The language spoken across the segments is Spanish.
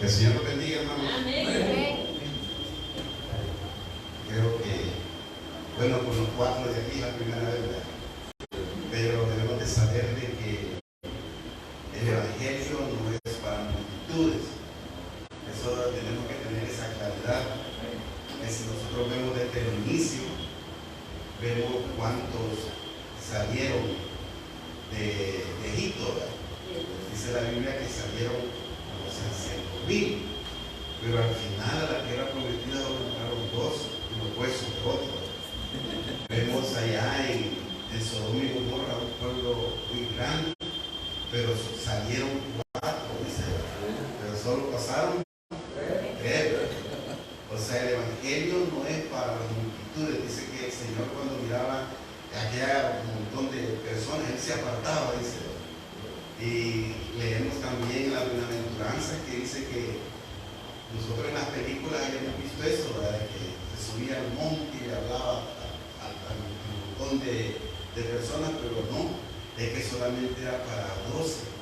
Que el Señor lo bendiga, hermano. Amén. Creo que, bueno, con los cuatro de aquí es la primera vez, ¿verdad? Pero debemos de saber de que el Evangelio no es para multitudes. Eso tenemos que tener esa claridad. Que si nosotros vemos desde el inicio, vemos cuántos salieron de Egipto, ¿verdad? Dice la Biblia que salieron como 600,000, pero al final a la tierra prometida encontraron dos y los huesos de otros. Vemos allá en Sodoma y Gomorra un pueblo muy grande, pero salieron 4, dice, pero solo pasaron 3. O sea, el Evangelio no es para las multitudes. Dice que el Señor, cuando miraba aquella montón de personas, Él se apartaba, dice. Y leemos también en la bienaventuranza que dice que nosotros en las películas hayamos visto eso, ¿verdad? Que se subía al monte y le hablaba a un montón de personas, pero no, es que solamente era para 12.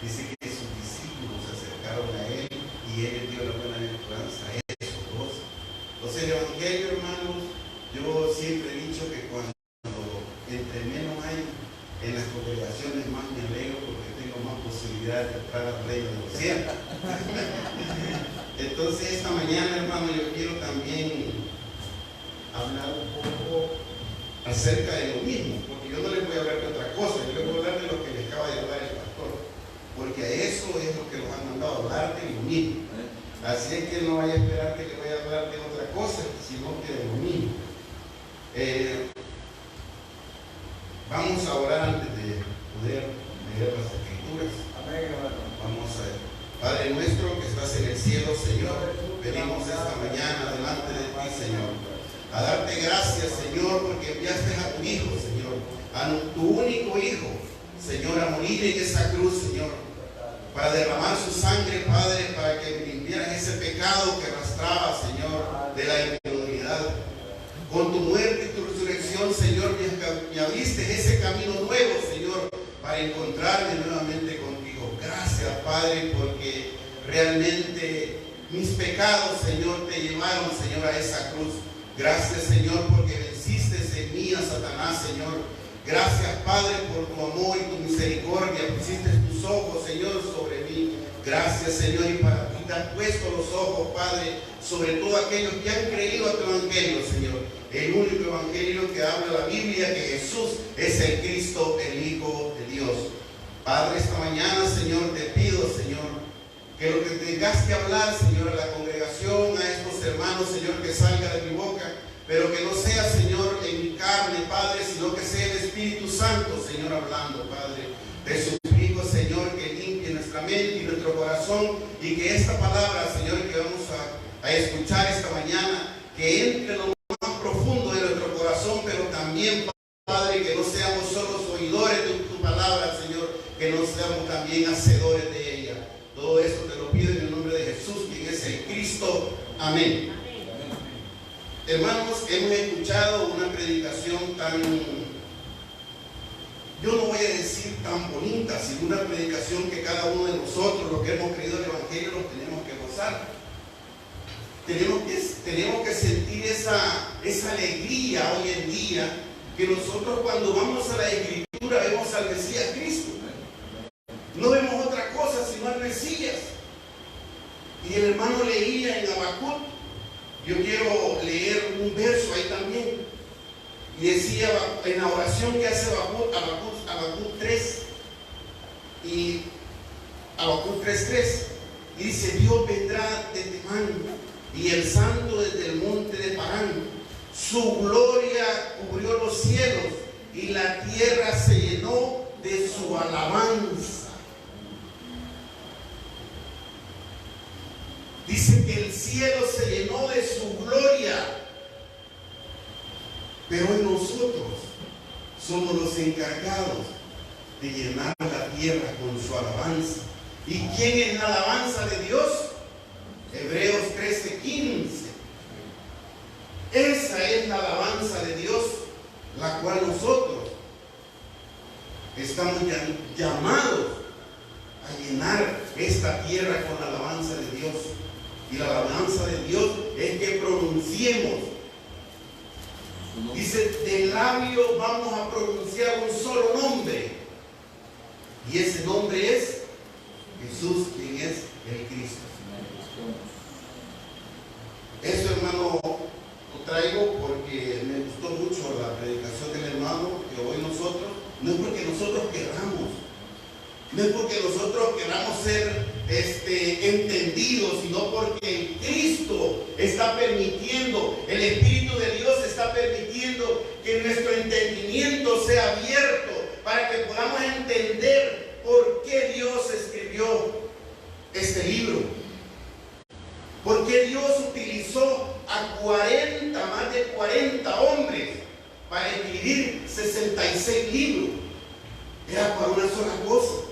Dice que sus discípulos se acercaron a Él y Él les dio la bienaventuranza a esos 12. Entonces el Evangelio, hermanos, yo siempre he dicho que cuando entre menos hay en las congregaciones, más me alegro porque tengo más posibilidades de entrar al reino de los cielos. Entonces esta mañana, hermano, yo quiero también hablar un poco acerca de lo mismo, porque yo no les voy a hablar de otra cosa, yo les voy a hablar de lo que les acaba de hablar el pastor, porque a eso es lo que nos han mandado a hablar de lo mismo. Así es que no vaya a esperar que les vaya a hablar de otra cosa, sino que de lo mismo. Vamos a orar antes de poder leer las Escrituras. Amén, hermano. Vamos a ver. Padre nuestro que estás en el cielo, Señor, venimos esta mañana delante de ti, Señor, a darte gracias, Señor, porque enviaste a tu Hijo, Señor, a tu único Hijo, Señor, a morir en esa cruz, Señor, para derramar su sangre, Padre, para que limpiaras ese pecado que arrastraba, Señor, de la inmoralidad. Con tu muerte y tu resurrección, Señor, me abriste ese camino nuevo, Señor, para encontrarme nuevamente contigo. Gracias, Padre, porque realmente mis pecados, Señor, te llevaron, Señor, a esa cruz. Gracias, Señor, porque venciste en mí a Satanás, Señor. Gracias, Padre, por tu amor y tu misericordia. Pusiste tus ojos, Señor, sobre mí. Gracias, Señor, y para ti te has puesto los ojos, Padre, sobre todos aquellos que han creído a tu Evangelio, Señor. El único Evangelio que habla la Biblia, que Jesús es el Cristo, el Hijo de Dios. Padre, esta mañana, Señor, te pido, Señor, que lo que tengas que hablar, Señor, a la congregación, a estos hermanos, Señor, que salga de mi boca, pero que no sea, Señor, en mi carne, Padre, sino que sea el Espíritu Santo, Señor, hablando, Padre. Te suplico, Señor, que limpie nuestra mente y nuestro corazón y que esta palabra, Señor, que vamos a escuchar esta mañana, que entre en lo más profundo de nuestro corazón, pero también, Padre, que no seamos solo oidores de tu palabra, Señor, que no seamos también hacedores de ella. Todo esto te lo pido en el nombre de Jesús, quien es el Cristo. Amén. Hermanos, hemos escuchado una predicación tan, yo no voy a decir tan bonita, sino una predicación que cada uno de nosotros, los que hemos creído el Evangelio, los tenemos que gozar. Tenemos que sentir esa alegría hoy en día, que nosotros cuando vamos a la Escritura vemos al Mesías Cristo. No vemos otra cosa sino al Mesías. Y el hermano leía en Habacuc. Yo quiero leer un verso ahí también. Y decía en la oración que hace Habacuc 3 y Habacuc 3:3, y dice: Dios vendrá de Temán y el santo desde el monte de Parán. Su gloria cubrió los cielos y la tierra se llenó de su alabanza. Dice que el cielo se llenó de su gloria, pero nosotros somos los encargados de llenar la tierra con su alabanza. ¿Y quién es la alabanza de Dios? Hebreos 13:15. Esa es la alabanza de Dios, la cual nosotros estamos llamados a llenar esta tierra con la alabanza de Dios. Y la alabanza de Dios es que pronunciemos. Dice, de labio vamos a pronunciar un solo nombre. Y ese nombre es Jesús, quien es el Cristo. Eso, hermano, lo traigo porque me gustó mucho la predicación del hermano que hoy nosotros, no es porque nosotros queramos, no es porque nosotros queramos ser entendidos, sino porque Cristo está permitiendo, el Espíritu de Dios está permitiendo que nuestro entendimiento sea abierto para que podamos entender por qué Dios escribió este libro. ¿Por qué Dios utilizó a más de 40 hombres para escribir 66 libros? Era para una sola cosa,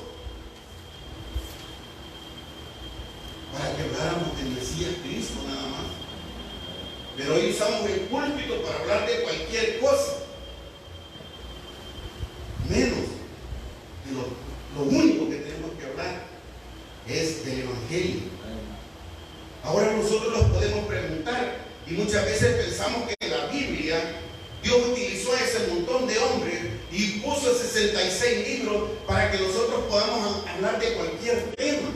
para que habláramos del Mesías Cristo nada más. Pero hoy usamos el púlpito para hablar de cualquier cosa, menos de lo único que tenemos que hablar es del Evangelio. Ahora nosotros nos podemos preguntar, y muchas veces pensamos que en la Biblia Dios utilizó a ese montón de hombres y puso 66 libros para que nosotros podamos hablar de cualquier tema.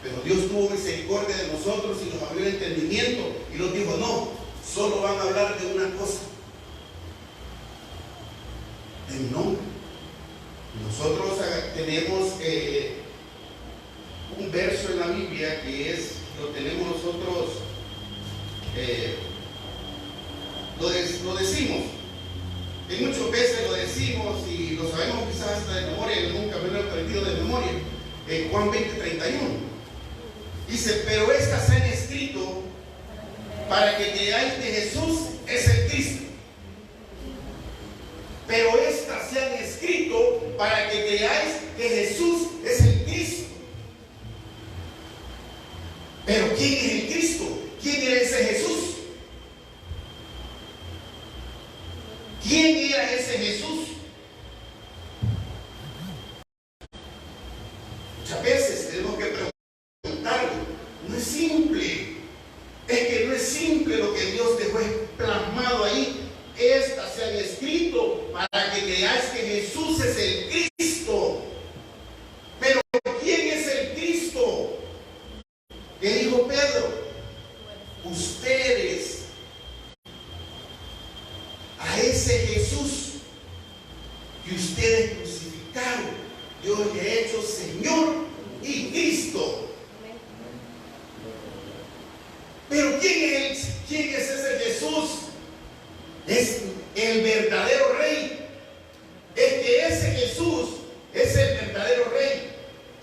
Pero Dios tuvo misericordia de nosotros y nos abrió el entendimiento y nos dijo, no, solo van a hablar de una cosa, de mi nombre. Nosotros tenemos un verso en la Biblia que lo tenemos nosotros, lo decimos, y muchas veces lo decimos y lo sabemos quizás hasta de memoria, y nunca me lo he aprendido de memoria. Juan 20:31 dice, pero estas se han escrito para que creáis que Jesús es el Cristo. Pero estas se han escrito para que creáis que Jesús es el Cristo. Pero ¿quién es el Cristo? ¿Quién era ese Jesús? ¿Quién era ese Jesús? Muchas veces tenemos que preguntarlo. No es simple. Es que no es simple lo que Dios dejó plasmado ahí. Estas se han escrito para que creáis que Jesús es el Cristo. Pero ¿quién es el Cristo? ¿Qué dijo Pedro? Ustedes, a ese Jesús que ustedes crucificaron, yo le he hecho Señor y Cristo. Pero ¿quién es ese Jesús? Es el verdadero Rey. Es que ese Jesús es el verdadero Rey.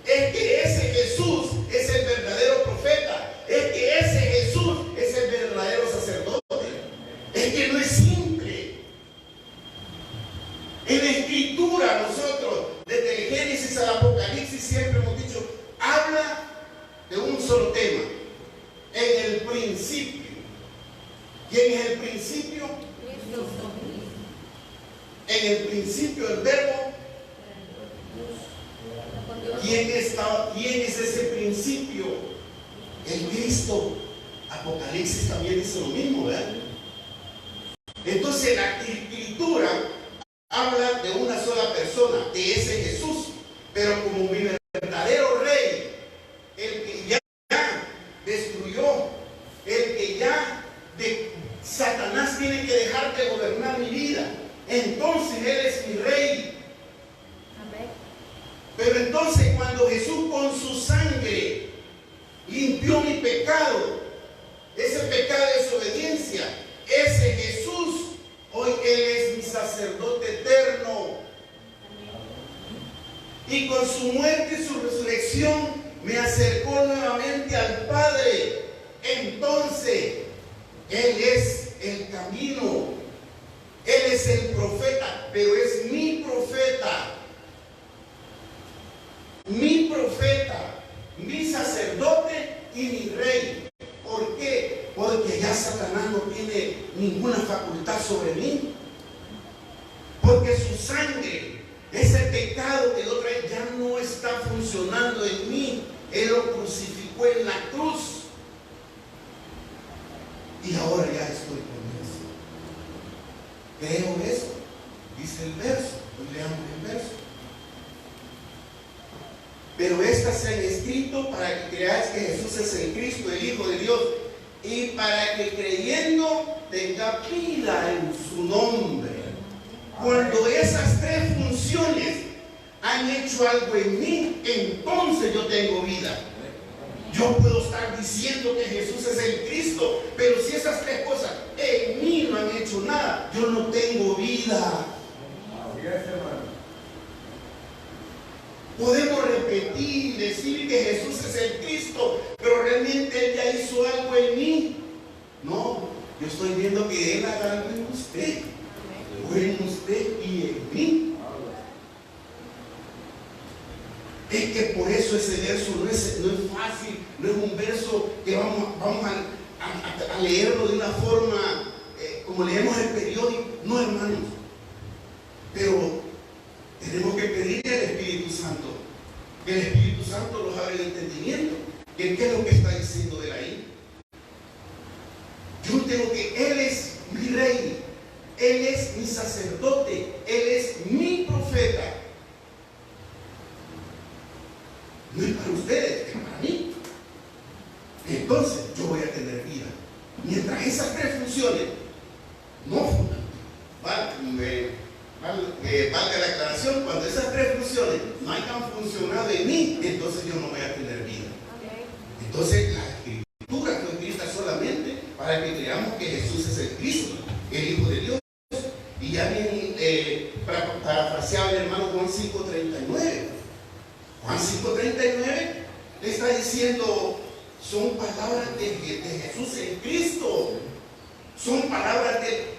Es que ese Jesús es el verdadero profeta. Es que ese Jesús es el verdadero sacerdote. Es que no es simple. En la Escritura nosotros, desde el Génesis al Apocalipsis, siempre hemos dicho, habla de un solo tema. En el principio. ¿Quién es el principio? En el principio el verbo. ¿Quién es ese principio? El Cristo. Apocalipsis también dice lo mismo, ¿verdad? Entonces la Escritura habla de una sola persona, de ese Jesús, pero como mi verdadero Rey, el que ya destruyó, el que ya Satanás tiene que dejar de gobernar mi vida. Entonces Él es mi Rey. Pero entonces cuando Jesús con su sangre limpió mi pecado, ese pecado de desobediencia, ese Jesús, hoy Él es mi sacerdote eterno. Y con su muerte y su resurrección me acercó nuevamente al Padre. Entonces Él es el camino, Él es el profeta, pero es mi profeta, mi sacerdote y mi Rey. ¿Por qué? Porque ya Satanás no tiene ninguna facultad sobre mí. Porque su sangre Ese pecado que yo traía ya no está funcionando en mí. Él lo crucificó en la cruz. Y ahora ya estoy con eso. Creo eso. Dice el verso. Leamos el verso. Pero estas se han escrito para que creáis que Jesús es el Cristo, el Hijo de Dios, y para que creyendo tenga vida en su nombre. Cuando esas tres funciones han hecho algo en mí, entonces yo tengo vida. Yo puedo estar diciendo que Jesús es el Cristo, pero si esas tres cosas en mí no han hecho nada, yo no tengo vida. Podemos repetir, decir que Jesús es el Cristo, pero realmente Él ya hizo algo en mí. No, yo estoy viendo que Él haga algo en usted, o en usted y en mí. Es que por eso ese verso no es fácil, no es un verso que vamos a leerlo de una forma como leemos el periódico. No, hermanos. Pero tenemos que pedirle al Espíritu Santo, que el Espíritu Santo nos abra el entendimiento. ¿Qué es lo que está diciendo él ahí? Yo tengo que Él es mi rey, Él es mi sacerdote, Él es mi profeta. No es para ustedes, es para mí. Entonces yo voy a tener vida. Mientras esas tres funciones no funcionan, valga la aclaración, cuando esas tres funciones no hayan funcionado en mí, entonces yo no voy a tener vida. Entonces la Escritura fue escrita solamente para que creamos que Jesús es el Cristo, el Hijo de Dios. Y ya bien, parafraseaba el hermano Juan 5:39. Juan 5:39 le está diciendo, son palabras de Jesús en Cristo. Son palabras de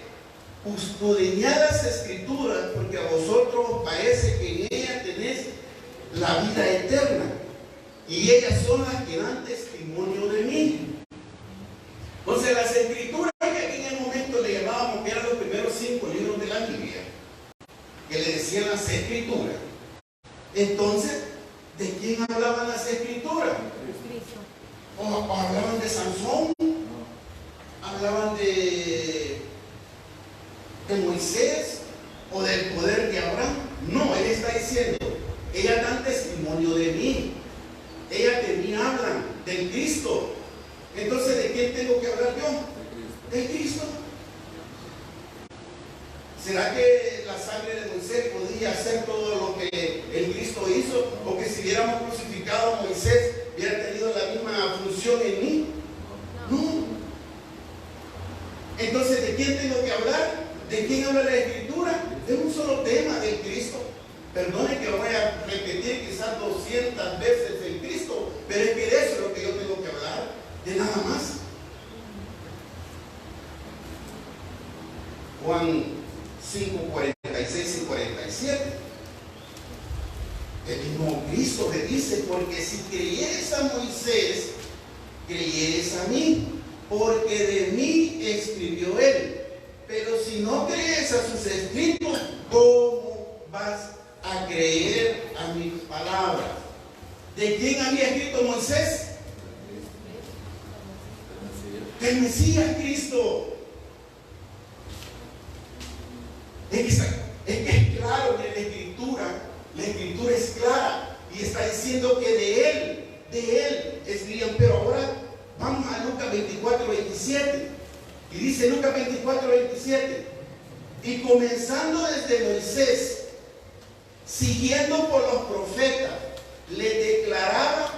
custodiadas escrituras, porque a vosotros parece que en ellas tenéis la vida eterna, y ellas son las que dan testimonio de mí. Entonces las escrituras que aquí en el momento le llamábamos, que eran los primeros 5 libros de la Biblia, que le decían las escrituras. Entonces, ¿de quién hablaban las escrituras? ¿O hablaban de Sansón? ¿Hablaban de Moisés? ¿O del poder de Abraham? No, él está diciendo, ellas dan testimonio de mí. Ellas de mí hablan, del Cristo. Entonces, ¿de quién tengo que hablar yo? Del Cristo. ¿Será que la sangre de Moisés podía hacer todo lo que el Cristo hizo? ¿O que si hubiéramos crucificado a Moisés hubiera tenido la misma función en mí? No. Entonces, ¿de quién tengo que hablar? ¿De quién habla la Escritura? De un solo tema, del Cristo. Perdone que lo voy a repetir quizás 200 veces el Cristo, pero es que de eso es lo que yo tengo que hablar, de nada más. Juan 5:46 y 47. El mismo Cristo le dice, porque si creyeres a Moisés, creyeres a mí, porque de mí escribió él. Pero si no crees a sus escritos, ¿cómo vas a creer a mis palabras? ¿De quién había escrito Moisés? Del Mesías Cristo. Es que es claro que la escritura es clara y está diciendo que de él escribían. Pero ahora vamos a Lucas 24:27 y dice Lucas 24:27, y comenzando desde Moisés, siguiendo por los profetas, le declaraba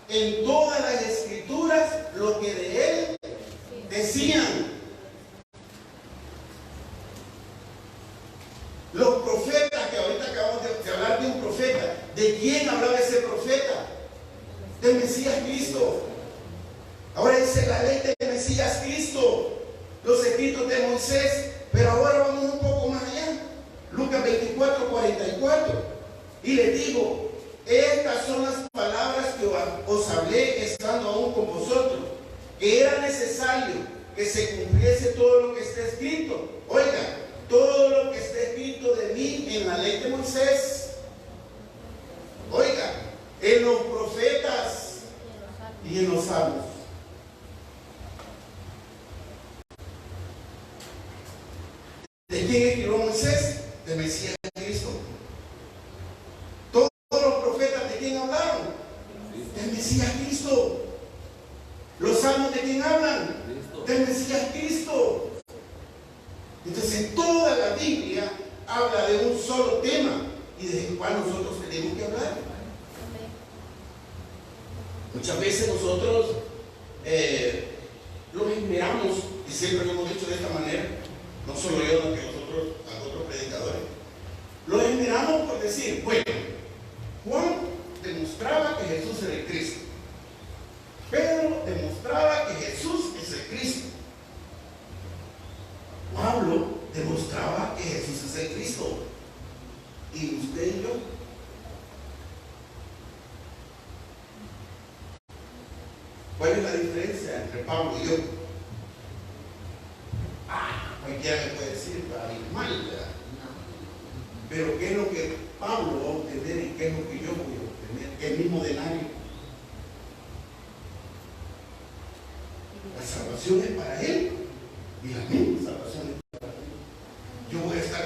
en todas las escrituras lo que de él decían. Los profetas, que ahorita acabamos de hablar de un profeta, ¿de quién hablaba ese profeta? Del Mesías Cristo. Ahora dice la ley del Mesías Cristo, los escritos de Moisés, pero ahora vamos un poco más allá. Lucas 24:44. Y les digo, estas son las palabras que os hablé estando aún con vosotros, que era necesario que se cumpliese todo lo que está escrito. Oiga, todo lo que está escrito de mí en la ley de Moisés. Oiga, en los profetas y en los salmos. ¿De quién escribió Moisés? De Mesías Cristo. Todos los profetas, ¿de quién hablaron? Del Mesías Cristo. Los salmos, ¿de quién hablan? Del Mesías Cristo. Entonces toda la Biblia habla de un solo tema y del cual nosotros tenemos que hablar. Muchas veces nosotros los esmeramos, y siempre lo hemos dicho de esta manera, no solo yo, sino que los otros predicadores, los esmeramos por decir, bueno, Juan demostraba que Jesús era el Cristo. Pedro demostraba que Jesús es el Cristo. Pablo demostraba que Jesús es el Cristo. ¿Y usted y yo? ¿Cuál es la diferencia entre Pablo y yo? Cualquiera me puede decir, mal, ¿verdad? Pero ¿qué es lo que Pablo va a obtener y qué es lo que yo voy a obtener? El mismo denario. La salvación es para él y la misma salvación es para mí. Yo voy a estar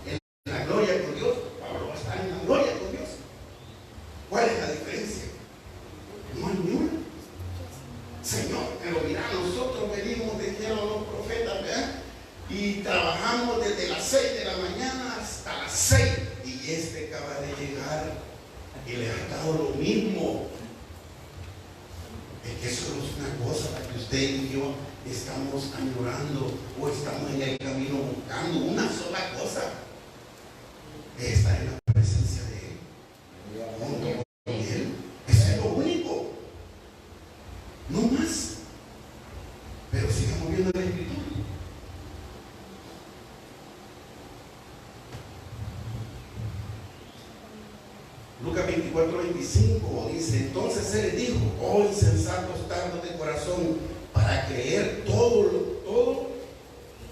en la gloria con Dios, Pablo va a estar en la gloria con Dios. ¿Cuál es la diferencia? No hay ninguna. Señor, pero mira, nosotros venimos, dijeron los profetas, ¿verdad? Y trabajamos desde las 6 de la mañana hasta las 6 y este acaba de llegar y le ha dado lo mismo. Es que eso no es una cosa para que usted y yo estamos añorando o estamos en el camino buscando una sola cosa: estar en la presencia de Él, junto con Él. Eso es lo único, no más. Pero sigamos viendo la Escritura. Lucas 24:25 dice: entonces Él les dijo, oh insensatos tardos de corazón, para creer todo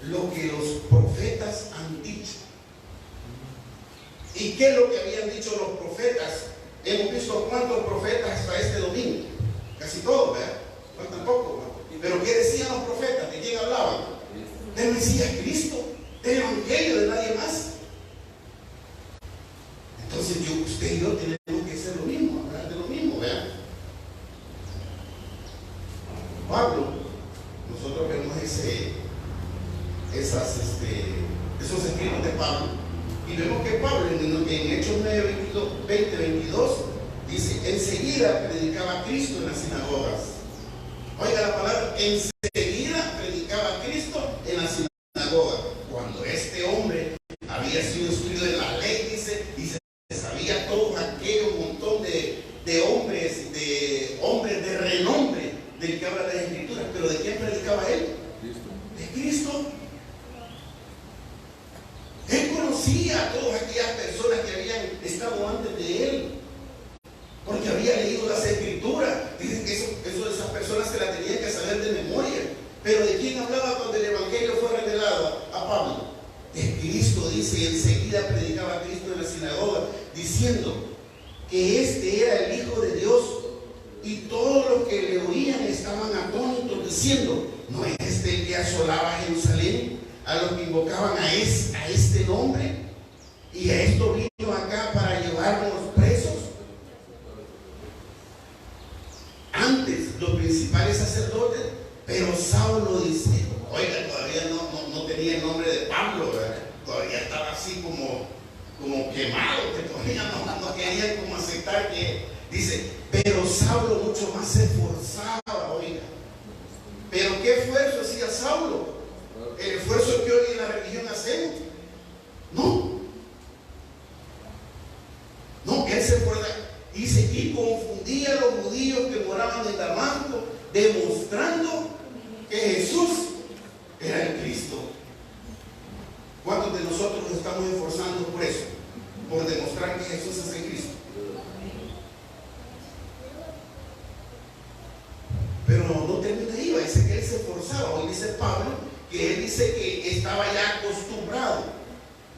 lo que los profetas han dicho. ¿Y qué es lo que habían dicho los profetas? Hemos visto cuántos profetas hasta este domingo, casi todos, ¿verdad? Faltan pocos, ¿no? Pero ¿qué decían los profetas? ¿De quién hablaban? Del Mesías Cristo, del Evangelio, de nadie más. Entonces usted y yo tenemos que hacer lo mismo, hablar de lo mismo, ¿verdad? Pablo, nosotros vemos esos escritos de Pablo y vemos que Pablo en Hechos 9, 20, 22 dice: enseguida predicaba a Cristo en las sinagogas. Oiga la palabra, enseguida predicaba a Cristo en las sinagogas. Cuando este hombre había sido instruido en la ley, dice, y se sabía todo aquel montón de hombres de renombre del que habla la Escritura. Pero ¿de quién predicaba él? De Cristo. Él conocía a todas aquellas personas que habían estado antes de él, porque había leído las Escrituras. Dicen que eso de esas personas se las tenían que saber de memoria. Pero ¿de quién hablaba cuando el Evangelio fue revelado a Pablo? De Cristo, dice, y enseguida predicaba a Cristo en la sinagoga, diciendo que este era el Hijo de Dios. Y todos los que le oían estaban atónitos, diciendo: ¿no es este el que asolaba a Jerusalén, a los que invocaban a este nombre? Y a esto vino acá para llevarnos presos. Antes, los principales sacerdotes, pero Saulo dice, oiga, todavía no tenía el nombre de Pablo, ¿verdad? Todavía estaba así como quemado, que todavía no querían como aceptar que, dice, pero Saulo mucho más se esforzaba, oiga. Pero ¿qué esfuerzo hacía Saulo? ¿El esfuerzo que hoy en la religión hacemos? No, él se esfuerza, dice, y confundía a los judíos que moraban en Damasco, demostrando que Jesús era el Cristo. ¿Cuántos de nosotros nos estamos esforzando por eso? Por demostrar que Jesús es el Cristo. Pero no termina ahí, dice que él se esforzaba. Hoy dice Pablo que él dice que estaba ya acostumbrado.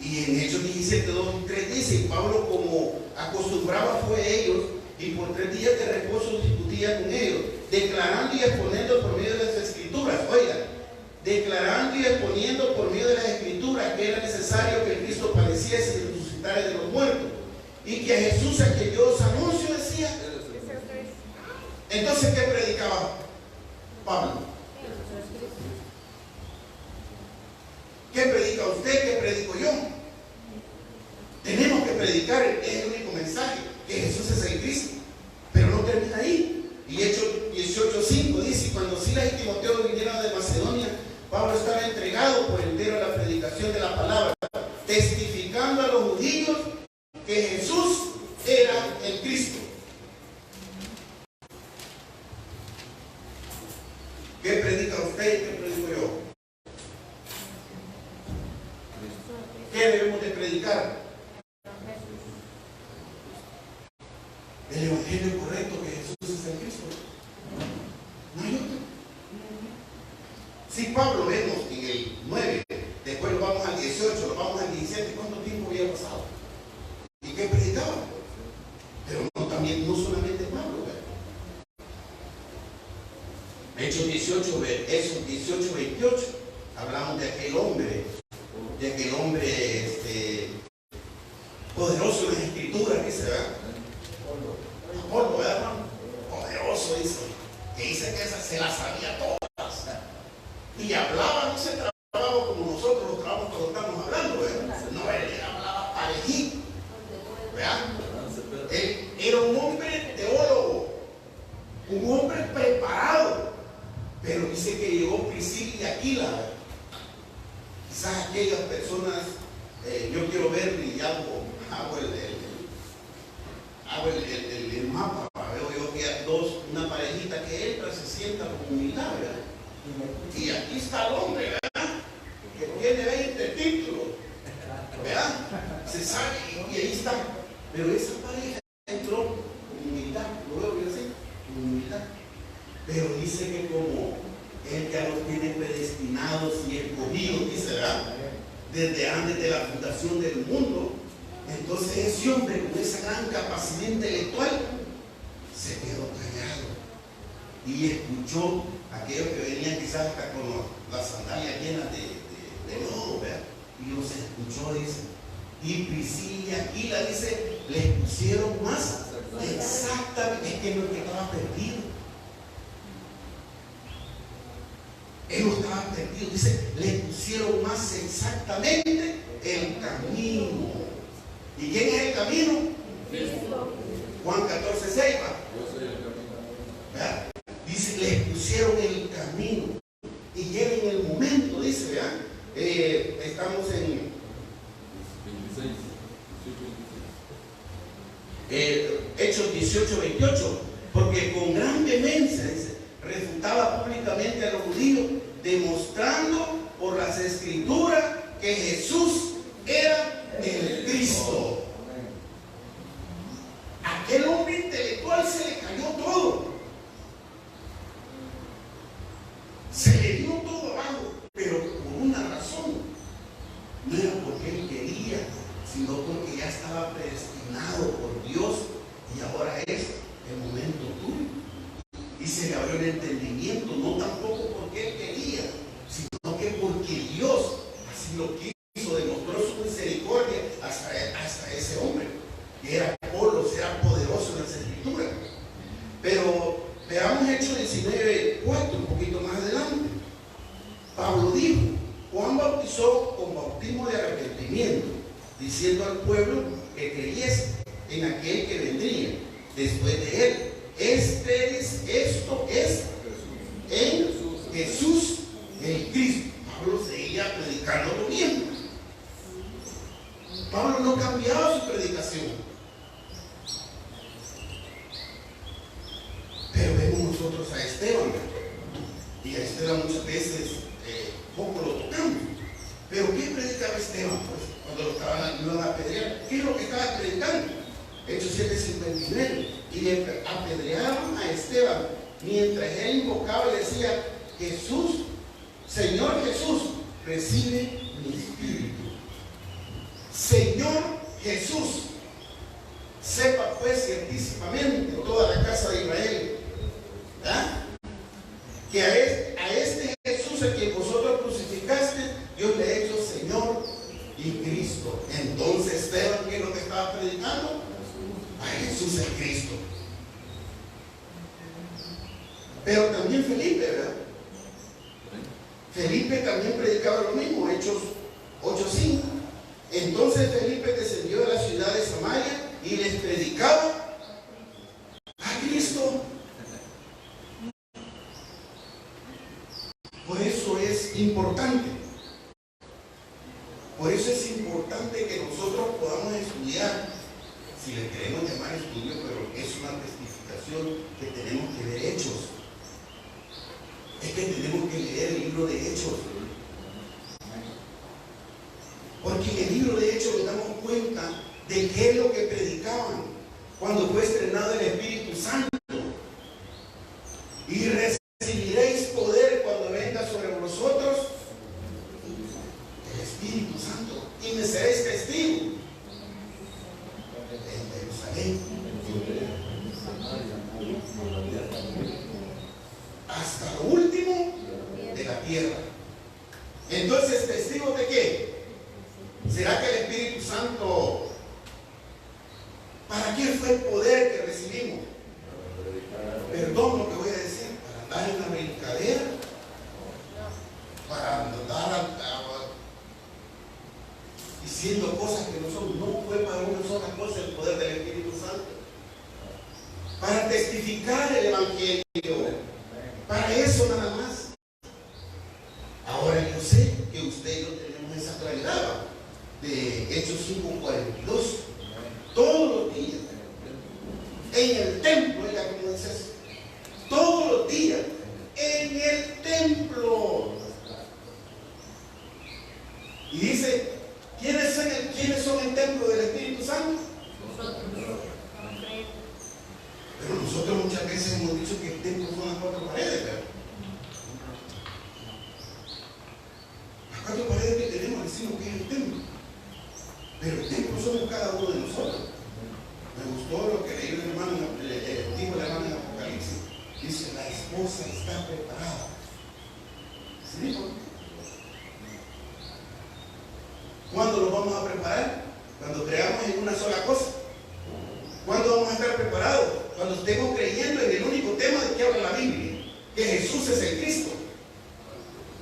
Y en Hechos 17, 2 y 3 dice, Pablo como acostumbraba fue a ellos, y por 3 días de reposo discutía con ellos, declarando y exponiendo por medio de las Escrituras. Oiga, declarando y exponiendo por medio de las Escrituras que era necesario que Cristo padeciese y resucitara de los muertos, y que a Jesús, a quien yo os anuncio, decía. Entonces, ¿qué predicaba Pablo? ¿Qué predica usted? ¿Qué predico yo? Tenemos que predicar el único mensaje, que Jesús es el Cristo. Pero no termina ahí. Y Hechos 18:5 dice, cuando Silas y Timoteo vinieron de Macedonia, Pablo estaba entregado por entero a la predicación de la palabra, testificando a los judíos que Jesús era el Cristo. ¿Qué predica usted y qué predico yo? ¿Qué debemos de predicar? El evangelio correcto, que Jesús es el Cristo. No hay otro. Si Pablo vemos en el 9, después lo vamos al 18, lo vamos al 17, ¿cuánto tiempo había pasado? ¿Y qué predicaba? Pero no solamente Pablo, ¿verdad? Hechos 18, 28, hablamos de aquel hombre poderoso en las Escrituras, dice, ¿verdad? Apolo, ¿verdad, hermano? Poderoso, dice, que dice que esa se las sabía todas. Y hablaba, no se trababa como nosotros los trabamos cuando estamos hablando, ¿verdad? No, él hablaba parejito, ¿verdad? Él era un hombre teólogo, un hombre preparado, pero dice que llegó Priscila y Aquila, ¿verdad? Quizás aquellas personas, yo quiero ver y hago el mapa, veo yo que una parejita que entra, se sienta con humildad, ¿verdad? Y aquí está el hombre, ¿verdad? Que tiene 20 títulos, ¿verdad? Se sabe y ahí está. Pero esa pareja entró con humildad, lo veo yo así, con humildad. Pero dice que como él ya los tiene predestinados y escogidos, dice, ¿verdad? Desde antes de la fundación del mundo. Entonces ese hombre con esa gran capacidad intelectual se quedó callado y escuchó a aquellos que venían quizás hasta con las sandalias llenas de lodo, ¿verdad? Y los escuchó, dice. Y Priscila y Aquila, dice, les pusieron más exactamente, es que no estaba perdido. Él no estaba perdido, dice, le pusieron más exactamente el camino. ¿Y quién es el camino? Cristo. Juan 14:6, ¿va? Yo soy el camino. ¿Verdad? Dice, les pusieron el camino. Y llega en el momento, dice, ¿verdad? Estamos en 26. Hechos 18:28. Porque con gran vehemencia, dice, refutaba públicamente a los judíos, demostrando por las Escrituras que Jesús era el Cristo. Aquel hombre intelectual se le cayó todo, se le dio todo abajo, pero por una razón. No era porque él quería, sino porque ya estaba predestinado por Dios y ahora es el momento tuyo. Y se le abrió el entendimiento, no tampoco porque él quería, sino que porque Dios así lo quiso, demostró su misericordia hasta ese hombre, que era Apolo, era poderoso en las Escrituras. Pero veamos Hechos 19:4, un poquito más adelante. Pablo dijo, Juan bautizó con bautismo de arrepentimiento, diciendo al pueblo que creyese en aquel que vendría después de él. Esto es en Jesús el Cristo. Pablo seguía predicando lo mismo. Pablo no cambiaba su predicación. Pero vemos nosotros a Esteban, y a Esteban muchas veces poco lo tocamos. Pero ¿qué predicaba Esteban? Pues cuando lo iban a apedrear, ¿qué es lo que estaba predicando? Hechos 7:59. Y le apedrearon a Esteban mientras él invocaba y decía, Jesús, Señor Jesús, recibe mi espíritu. Señor Jesús, sepa pues ciertísimamente toda la casa de Israel, ¿verdad?, que a este Jesús a quien vosotros crucificaste, Dios le ha hecho Señor y Cristo. Entonces Esteban, ¿qué es lo que estaba predicando? A Jesús es Cristo. Pero también Felipe, ¿verdad? Felipe también predicaba lo mismo, Hechos 8:5. Entonces Felipe descendió a la ciudad de Samaria y les predicaba a Cristo. Por eso es importante. Por eso es importante que nosotros podamos estudiar, si le queremos llamar estudio, pero es una testificación que tenemos que leer Hechos. Es que tenemos que leer el libro de Hechos. Porque en el libro de Hechos nos damos cuenta de qué es lo que predicaban cuando fue estrenado el Espíritu Santo. Y recibiréis poder cuando venga sobre vosotros el Espíritu Santo. Y me seréis testigos en Jerusalén, hasta lo último de la tierra. Entonces, ¿testigos de qué? ¿Será que el Espíritu Santo, para qué fue el poder que recibimos? Perdón lo que voy a decir, para andar en la brincadera, para andar diciendo cosas que no son. No fue para una sola cosa el poder del Espíritu Santo, para testificar el Evangelio, para eso nada más. Ahora yo sé que usted y yo tenemos esa claridad de Hechos 5:42, todos los días en el templo, oiga como dice eso, todos los días en el templo. Y dice, ¿quiénes son el templo del Espíritu Santo? Pero nosotros muchas veces hemos dicho que el templo son las cuatro paredes, ¿verdad? Las cuatro paredes que tenemos decimos que es el templo, pero el templo somos cada uno de nosotros. Me gustó lo que leí el hermano, dijo el hermano en Apocalipsis. Dice, la esposa está preparada. ¿Sí dijo? ¿Cuándo nos vamos a preparar? Cuando creamos en una sola cosa. ¿Cuándo vamos a estar preparados? Cuando estemos creyendo en el único tema de que habla la Biblia, que Jesús es el Cristo.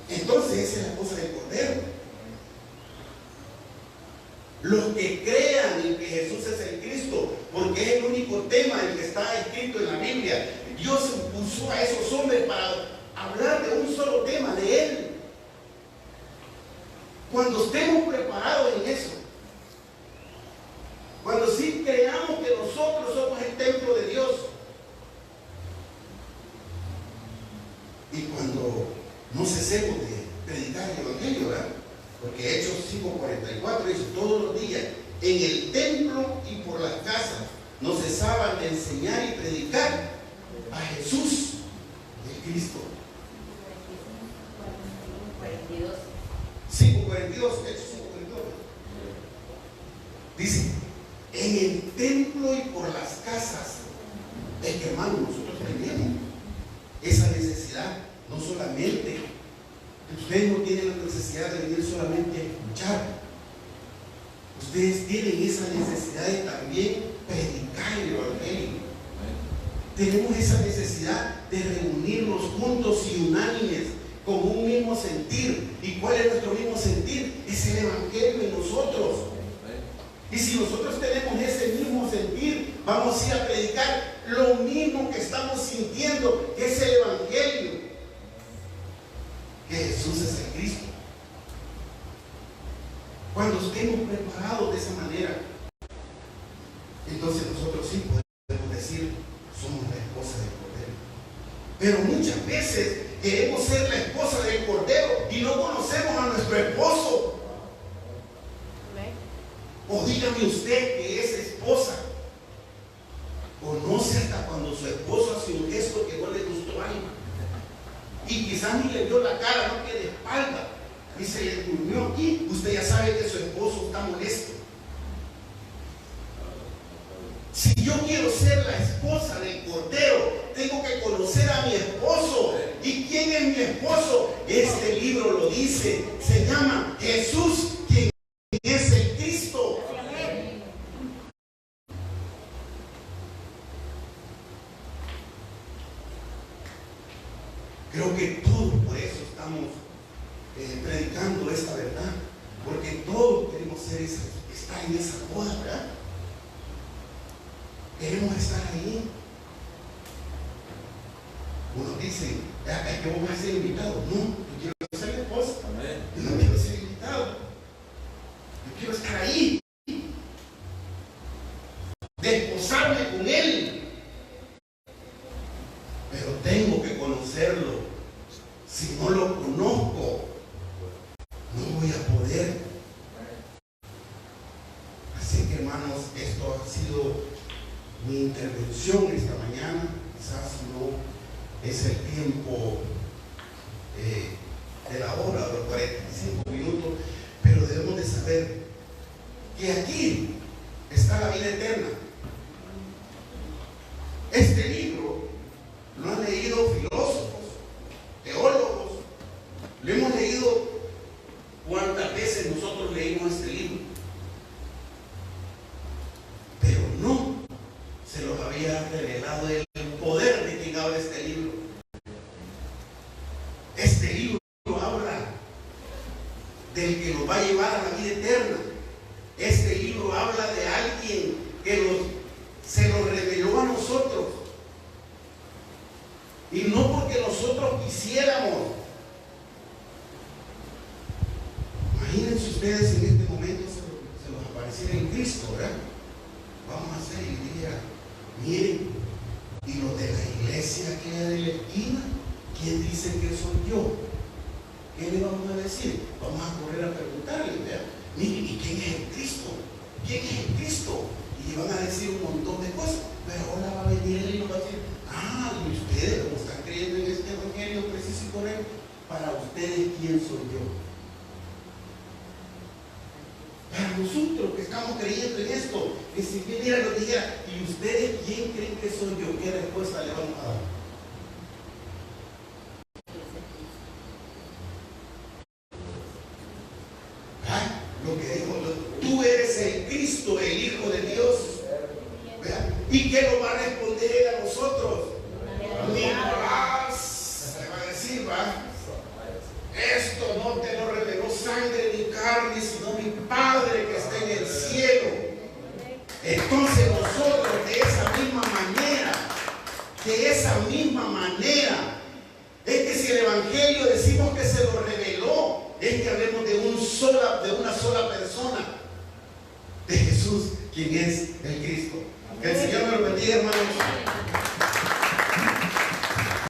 Entonces esa es la cosa del Cordero. Los que crean en que Jesús es el Cristo, porque es el único tema en que está escrito en la Biblia. Dios puso a esos hombres para hablar de un solo tema, de Él. Cuando estemos preparados en eso, cuando sí creamos que nosotros somos el templo de Dios, y cuando no cesemos de predicar el Evangelio, ¿verdad? Porque Hechos 5:44 dice, todos los días en el templo y por las casas no cesaban de enseñar y predicar a Jesús, el Cristo. 5:42, Hechos 5:42. Dice, en el templo y por las casas. Es que, hermano, nosotros tenemos esa necesidad, no solamente, ustedes no tienen la necesidad de venir solamente a escuchar, ustedes tienen esa necesidad de también predicar el Evangelio. Tenemos esa necesidad de reunirnos juntos y unánimes con un mismo sentir. ¿Y cuál es nuestro mismo sentir? Es el Evangelio en nosotros. Y si nosotros tenemos ese mismo sentir, vamos a ir a predicar lo mismo que estamos sintiendo, que es el Evangelio, que Jesús es el Cristo. Cuando estemos preparados de esa manera, entonces nosotros sí podemos decir, somos la esposa del Cordero. Pero muchas veces queremos ser la esposa del Cordero y no conocemos a nuestro esposo. O dígame usted que es esposa, conoce hasta cuando su esposo hace un gesto que no le gustó a alguien y quizás ni le vio la cara, no que de espalda, y se le durmió aquí, usted ya sabe que su esposo está molesto. Si yo quiero ser la esposa del Cordero, tengo que conocer a mi esposo. ¿Y quién es mi esposo? Este libro lo dice, se llama Jesús, quien es el Cristo. Creo que todos por eso estamos predicando esta verdad, porque todos queremos estar en esa boda, ¿verdad? Queremos estar ahí. Uno dice, es que vos vas a ser invitado. No, yo quiero ser la esposa. Yo no quiero ser invitado. Yo quiero estar ahí. Desposarme con él. Pero tengo que conocerlo. Si no lo conozco, no voy a poder. Así que, hermanos, esto ha sido mi intervención esta mañana. Quizás no es el tiempo de la hora, de los 45 minutos, pero debemos de saber que aquí está la vida eterna. Este libro lo han leído filósofos, teólogos, lo hemos leído. ¿Cuántas veces nosotros leímos este libro? Pero no se los había revelado el poder de quien habla este libro. Este libro habla del que nos va a llevar a la vida eterna. Este libro habla de alguien que se lo reveló a nosotros. Y no porque nosotros quisiéramos. Imagínense ustedes en este momento se los apareciera en Cristo, ¿verdad? Vamos a hacer y diga, miren, y los de la iglesia que hay de la esquina, ¿quién dice que soy yo? ¿Qué le vamos a decir? Vamos a correr a preguntarle, ¿verdad? Miren, ¿y quién es el Cristo? ¿Quién es el Cristo? Y van a decir un montón de cosas, pero ahora va a venir él y nos va a decir, y ustedes, como están creyendo en este evangelio preciso y correcto, para ustedes, ¿quién soy yo? Para nosotros que estamos creyendo en esto, que si viniera y nos dijera, ¿y ustedes quién creen que soy yo? ¿Qué respuesta le vamos a dar? Lo que dijo, tú eres el Cristo, el Hijo de Dios. ¿Verdad? ¿Y qué nos va a responder él a nosotros? Nicolás, le va a decir, ¿va? Esto no te lo reveló sangre ni carne, sino mi Padre que está en el cielo. Entonces nosotros de esa misma manera, es que si el Evangelio decimos que se lo reveló, es que hablemos de una sola persona, de Jesús, quien es el Cristo. Que el Señor me lo bendiga, hermanos.